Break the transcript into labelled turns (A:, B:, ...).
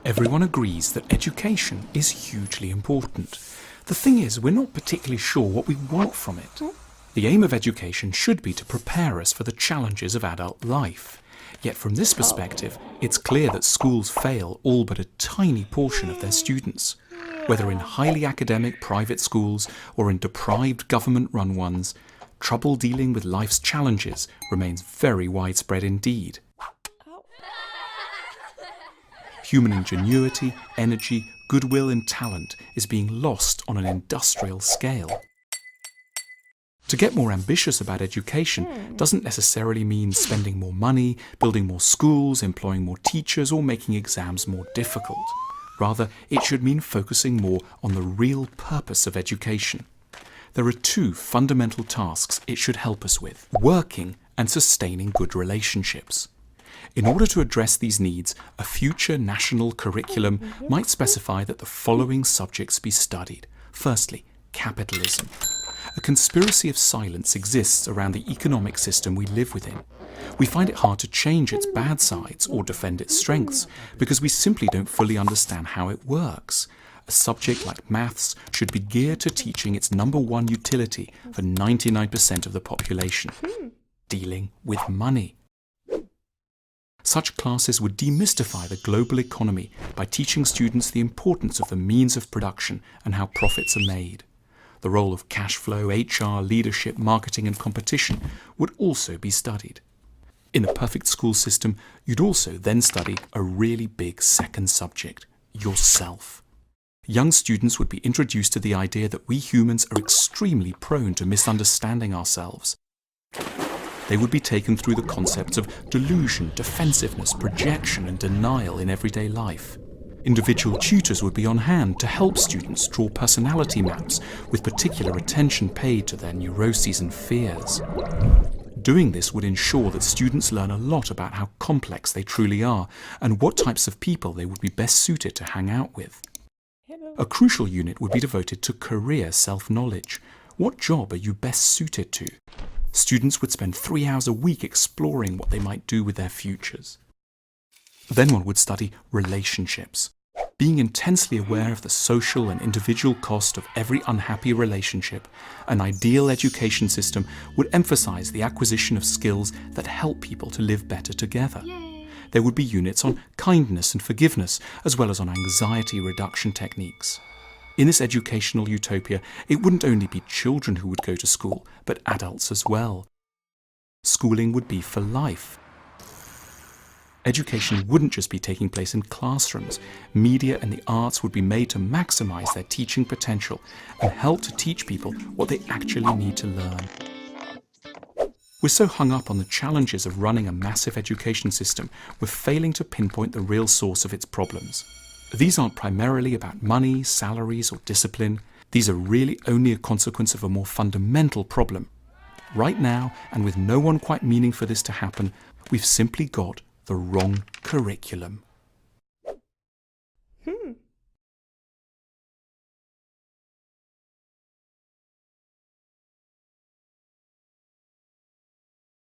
A: Everyone agrees that education is hugely important. The thing is, we're not particularly sure what we want from it. The aim of education should be to prepare us for the challenges of adult life. Yet from this perspective, it's clear that schools fail all but a tiny portion of their students. Whether in highly academic private schools or in deprived government-run ones, trouble dealing with life's challenges remains very widespread indeed. Human ingenuity, energy, goodwill and talent is being lost on an industrial scale. To get more ambitious about education doesn't necessarily mean spending more money, building more schools, employing more teachers, or making exams more difficult. Rather, it should mean focusing more on the real purpose of education. There are two fundamental tasks it should help us with: working and sustaining good relationships. In order to address these needs, a future national curriculum might specify that the following subjects be studied. Firstly, capitalism. A conspiracy of silence exists around the economic system we live within. We find it hard to change its bad sides or defend its strengths because we simply don't fully understand how it works. A subject like maths should be geared to teaching its number one utility for 99% of the population: dealing with money. Such classes would demystify the global economy by teaching students the importance of the means of production and how profits are made. The role of cash flow, HR, leadership, marketing and competition would also be studied. In a perfect school system, you'd also then study a really big second subject: yourself. Young students would be introduced to the idea that we humans are extremely prone to misunderstanding ourselves. They would be taken through the concepts of delusion, defensiveness, projection and denial in everyday life. Individual tutors would be on hand to help students draw personality maps with particular attention paid to their neuroses and fears. Doing this would ensure that students learn a lot about how complex they truly are and what types of people they would be best suited to hang out with. A crucial unit would be devoted to career self-knowledge. What job are you best suited to? Students would spend 3 hours a week exploring what they might do with their futures. Then one would study relationships. Being intensely aware of the social and individual cost of every unhappy relationship, an ideal education system would emphasize the acquisition of skills that help people to live better together. There would be units on kindness and forgiveness, as well as on anxiety reduction techniques. In this educational utopia, it wouldn't only be children who would go to school, but adults as well. Schooling would be for life. Education wouldn't just be taking place in classrooms. Media and the arts would be made to maximize their teaching potential and help to teach people what they actually need to learn. We're so hung up on the challenges of running a massive education system, we're failing to pinpoint the real source of its problems. These aren't primarily about money, salaries, or discipline. These are really only a consequence of a more fundamental problem. Right now, and with no one quite meaning for this to happen, we've simply got the wrong curriculum.